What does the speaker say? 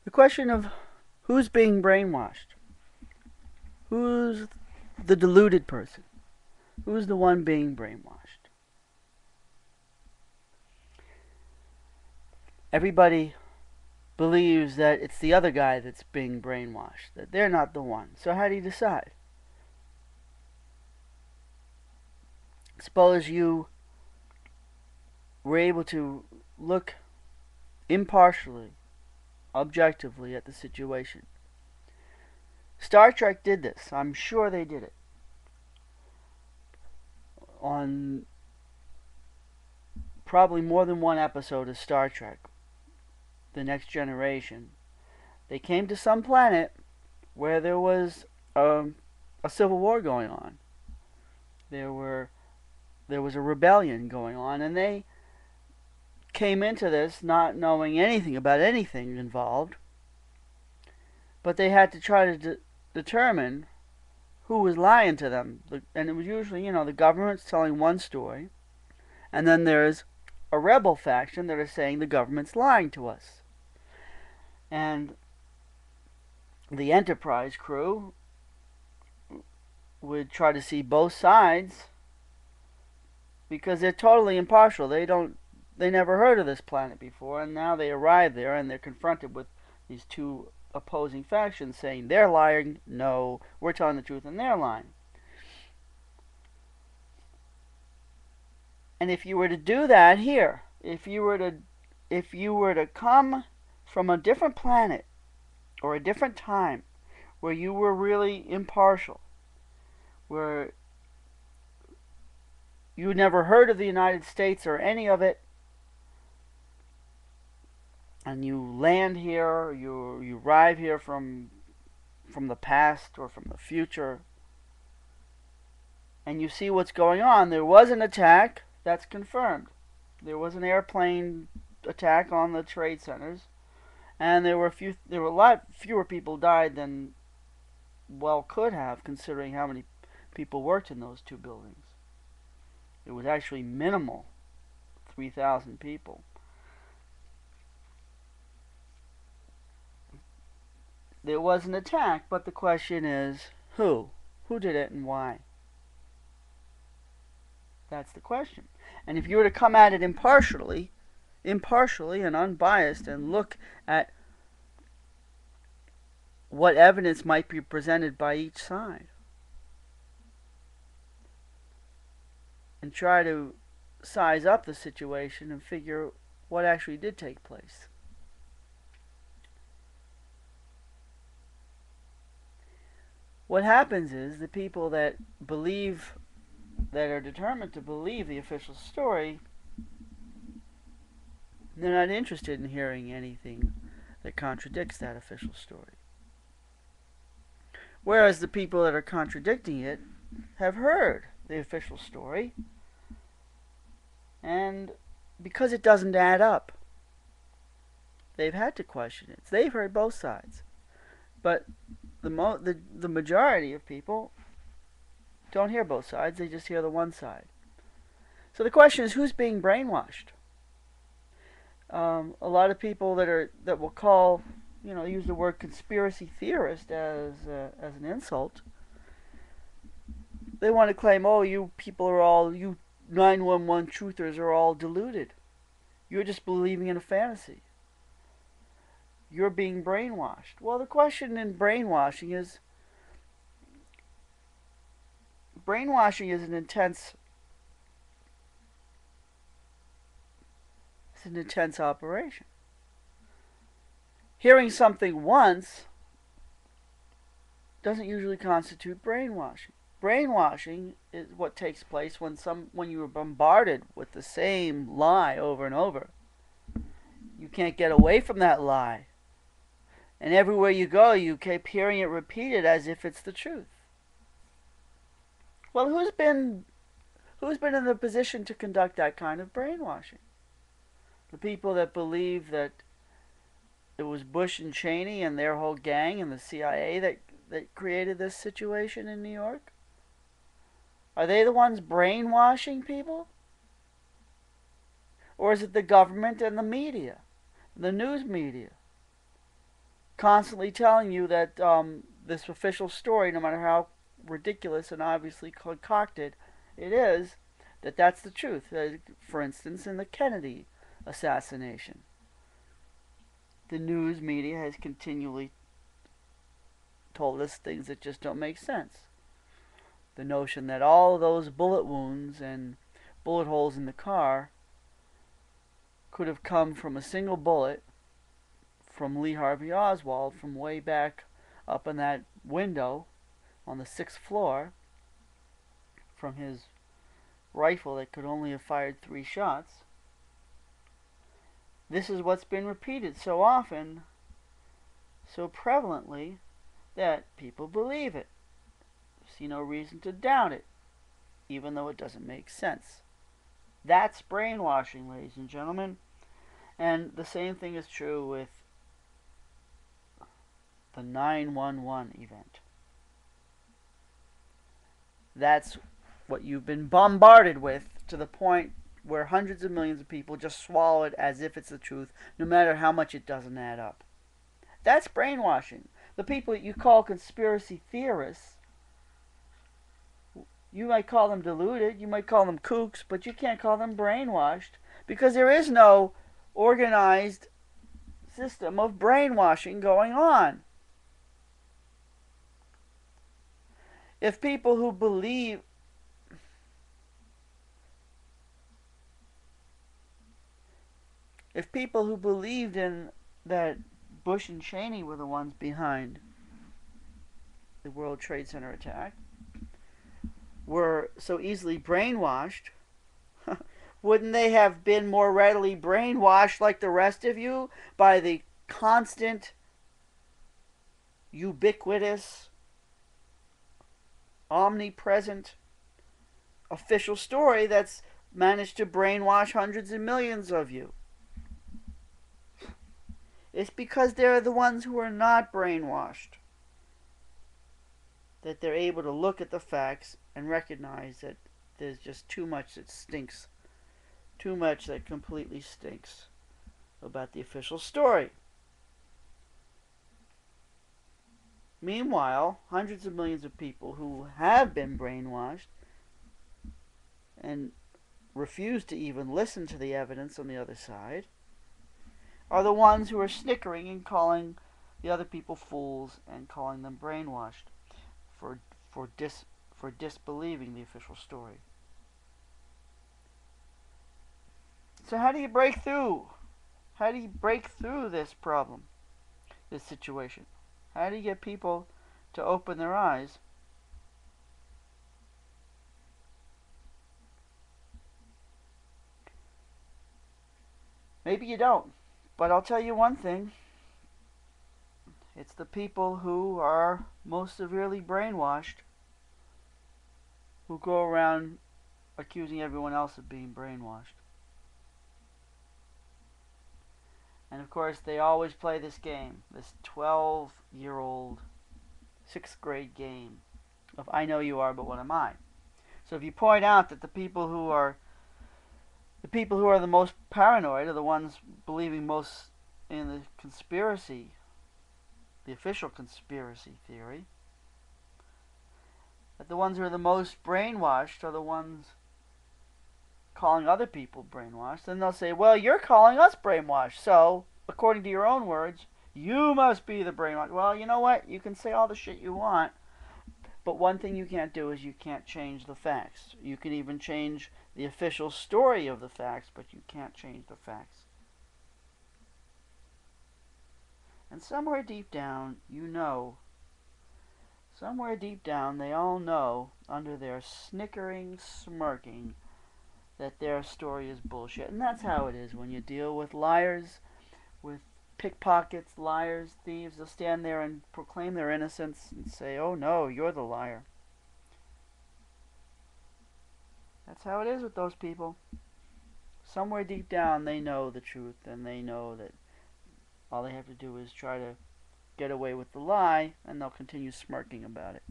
The question of who's being brainwashed? Who's the deluded person? Who's the one being brainwashed? Everybody believes that it's the other guy that's being brainwashed, that they're not the one. So how do you decide? Suppose you were able to look impartially, objectively at the situation. Star Trek did this. I'm sure they did it. On probably more than one episode of Star Trek, The Next Generation, they came to some planet where there was a civil war going on. There was a rebellion going on, and they came into this not knowing anything about anything involved, but they had to try to determine who was lying to them. And it was usually, the government's telling one story, and then there's a rebel faction that are saying the government's lying to us. And the Enterprise crew would try to see both sides because they're totally impartial. They never heard of this planet before, and now they arrive there and they're confronted with these two opposing factions saying they're lying, no, we're telling the truth, and they're lying. And if you were to do that here, if you were to come from a different planet or a different time where you were really impartial, where you never heard of the United States or any of it, and you land here, you arrive here from the past or from the future, and you see what's going on. There was an attack, that's confirmed. There was an airplane attack on the trade centers, and there were a lot fewer people died than could have, considering how many people worked in those two buildings. It was actually minimal, 3,000 people. There was an attack, but the question is, who? Who did it and why? That's the question. And if you were to come at it impartially and unbiased, and look at what evidence might be presented by each side, and try to size up the situation and figure what actually did take place. What happens is the people that are determined to believe the official story, they're not interested in hearing anything that contradicts that official story. Whereas the people that are contradicting it have heard the official story, and because it doesn't add up, they've had to question it. They've heard both sides, but the majority of people don't hear both sides. They just hear the one side. So the question is, who's being brainwashed? A lot of people that will call, use the word conspiracy theorist as an insult. They want to claim, oh, you 911 truthers are all deluded. You're just believing in a fantasy. You're being brainwashed. Well, the question in brainwashing is an intense operation. Hearing something once doesn't usually constitute brainwashing. Brainwashing is what takes place when you are bombarded with the same lie over and over. You can't get away from that lie. And everywhere you go, you keep hearing it repeated as if it's the truth. Well, who's been in the position to conduct that kind of brainwashing? The people that believe that it was Bush and Cheney and their whole gang and the CIA that created this situation in New York? Are they the ones brainwashing people? Or is it the government and the media, the news media? constantly telling you that this official story, no matter how ridiculous and obviously concocted it is, that's the truth. For instance, in the Kennedy assassination, the news media has continually told us things that just don't make sense. The notion that all of those bullet wounds and bullet holes in the car could have come from a single bullet from Lee Harvey Oswald from way back up in that window on the 6th floor from his rifle that could only have fired 3 shots. This is what's been repeated so often, so prevalently, that people believe it. See no reason to doubt it, even though it doesn't make sense. That's brainwashing, ladies and gentlemen. And the same thing is true with the 911 event. That's what you've been bombarded with, to the point where hundreds of millions of people just swallow it as if it's the truth, no matter how much it doesn't add up. That's brainwashing. The people that you call conspiracy theorists, you might call them deluded, you might call them kooks, but you can't call them brainwashed, because there is no organized system of brainwashing going on. If people who believe believed in that Bush and Cheney were the ones behind the World Trade Center attack were so easily brainwashed, wouldn't they have been more readily brainwashed like the rest of you by the constant, ubiquitous, omnipresent official story that's managed to brainwash hundreds of millions of you? It's because they're the ones who are not brainwashed that they're able to look at the facts and recognize that there's just too much that stinks, too much that completely stinks about the official story. Meanwhile, hundreds of millions of people who have been brainwashed and refuse to even listen to the evidence on the other side are the ones who are snickering and calling the other people fools and calling them brainwashed for disbelieving the official story. So how do you break through? How do you break through this problem, this situation? How do you get people to open their eyes? Maybe you don't, but I'll tell you one thing. It's the people who are most severely brainwashed who go around accusing everyone else of being brainwashed. And of course, they always play this game, this 12-year-old 6th grade game of I know you are, but what am I? So if you point out that the people who are the most paranoid are the ones believing most in the conspiracy, the official conspiracy theory, that the ones who are the most brainwashed are the ones calling other people brainwashed, then they'll say, well, you're calling us brainwashed, so, according to your own words, you must be the brainwashed. Well, you know what? You can say all the shit you want, but one thing you can't do is you can't change the facts. You can even change the official story of the facts, but you can't change the facts. And somewhere deep down, somewhere deep down, they all know, under their snickering, smirking, that their story is bullshit. And that's how it is when you deal with liars, with pickpockets, liars, thieves. They'll stand there and proclaim their innocence and say, oh no, you're the liar. That's how it is with those people. Somewhere deep down, they know the truth, and they know that all they have to do is try to get away with the lie, and they'll continue smirking about it.